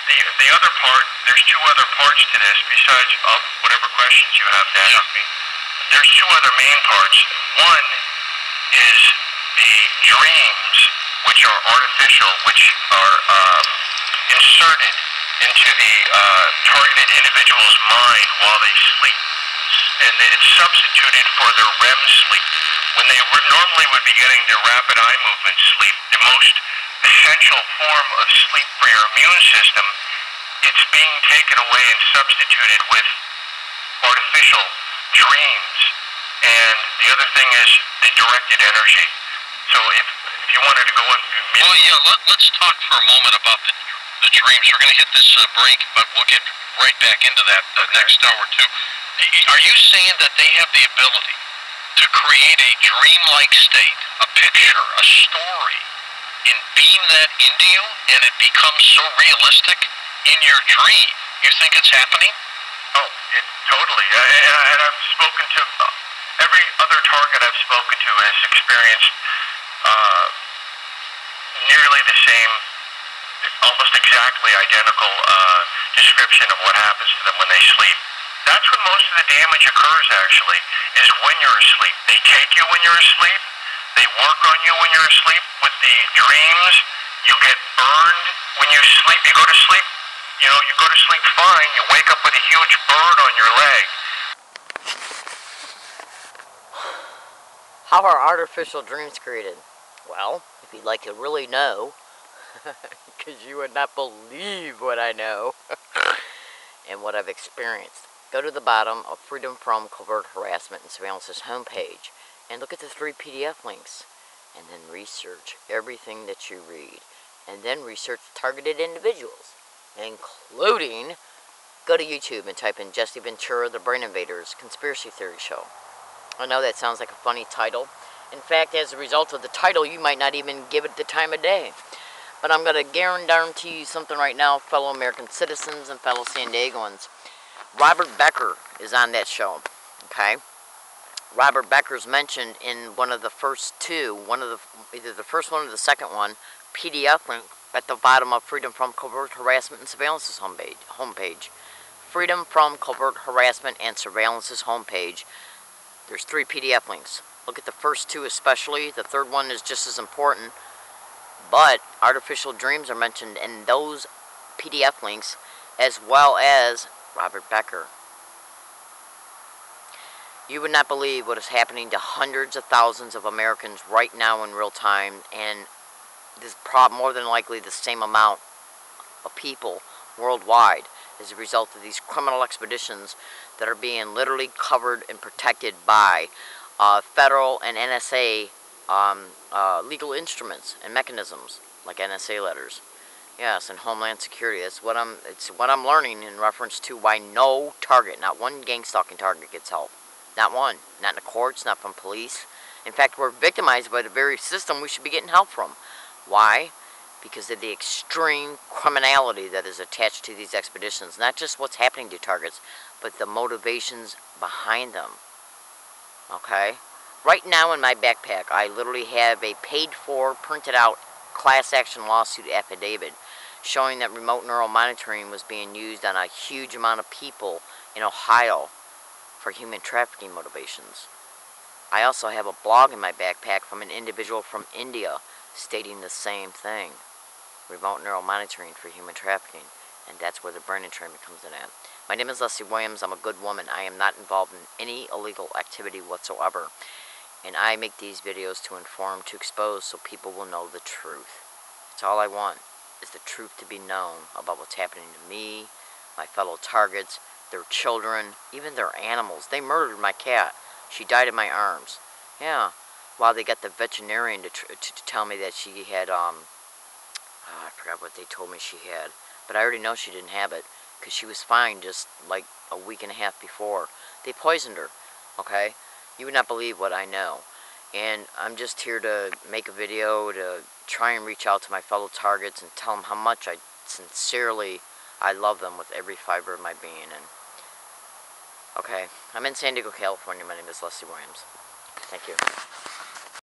The other part, there's two other parts to this besides whatever questions you have to ask me. There's two other main parts. One is the dreams, which are artificial, which are inserted into the targeted individual's mind while they sleep. And it's substituted for their REM sleep. When they normally would be getting their rapid eye movement sleep, the most essential form of sleep for your immune system, it's being taken away and substituted with artificial dreams. And the other thing is the directed energy. So if you wanted to go in... Well, yeah, let's talk for a moment about the dreams. We're going to hit this break, but we'll get right back into that next hour, too. Are you saying that they have the ability to create a dreamlike state, a picture, a story, and beam that into you, and it becomes so realistic in your dream? You think it's happening? Oh, totally. And I've spoken to... every other target I've spoken to has experienced nearly the same, almost exactly identical description of what happens to them when they sleep. That's when most of the damage occurs, actually, is when you're asleep. They take you when you're asleep. They work on you when you're asleep. With the dreams, you get burned when you sleep. You go to sleep, you go to sleep fine. You wake up with a huge burn on your leg. How are artificial dreams created? Well, if you'd like to really know, because you would not believe what I know and what I've experienced, go to the bottom of Freedom from Covert Harassment and Surveillance's homepage and look at the 3 PDF links, and then research everything that you read, and then research targeted individuals, including, go to YouTube and type in Jesse Ventura, The Brain Invaders Conspiracy Theory Show. I know that sounds like a funny title. In fact, as a result of the title, you might not even give it the time of day. But I'm going to guarantee you something right now, fellow American citizens and fellow San Diegoans. Robert Becker is on that show, okay? Robert Becker's mentioned in one of the first two, either the first one or the second one, PDF link at the bottom of Freedom from Covert Harassment and Surveillance's homepage. Freedom from Covert Harassment and Surveillance's homepage. There's 3 PDF links. Look at the first 2 especially. The third one is just as important. But artificial dreams are mentioned in those PDF links, as well as Robert Becker. You would not believe what is happening to hundreds of thousands of Americans right now in real time, and this more than likely the same amount of people worldwide as a result of these criminal expeditions that are being literally covered and protected by federal and NSA legal instruments and mechanisms like NSA letters. Yes, and Homeland Security. It's what I'm learning in reference to why no target, not one gang stalking target gets help. Not one. Not in the courts, not from police. In fact, we're victimized by the very system we should be getting help from. Why? Because of the extreme criminality that is attached to these expeditions. Not just what's happening to targets, but the motivations behind them. Okay? Right now in my backpack, I literally have a paid-for, printed-out class action lawsuit affidavit showing that remote neural monitoring was being used on a huge amount of people in Ohio for human trafficking motivations. I also have a blog in my backpack from an individual from India stating the same thing. Remote neural monitoring for human trafficking. And that's where the brain entrainment comes in at. My name is Leslie Williams. I'm a good woman. I am not involved in any illegal activity whatsoever. And I make these videos to inform, to expose, so people will know the truth. That's all I want, is the truth to be known about what's happening to me, my fellow targets, their children, even their animals. They murdered my cat. She died in my arms. Yeah. While they got the veterinarian to tell me that she had, I forgot what they told me she had. But I already know she didn't have it, because she was fine just like a week and a half before. They poisoned her, okay? You would not believe what I know. And I'm just here to make a video to try and reach out to my fellow targets and tell them how much I love them with every fiber of my being. And okay, I'm in San Diego, California. My name is Leslie Williams. Thank you.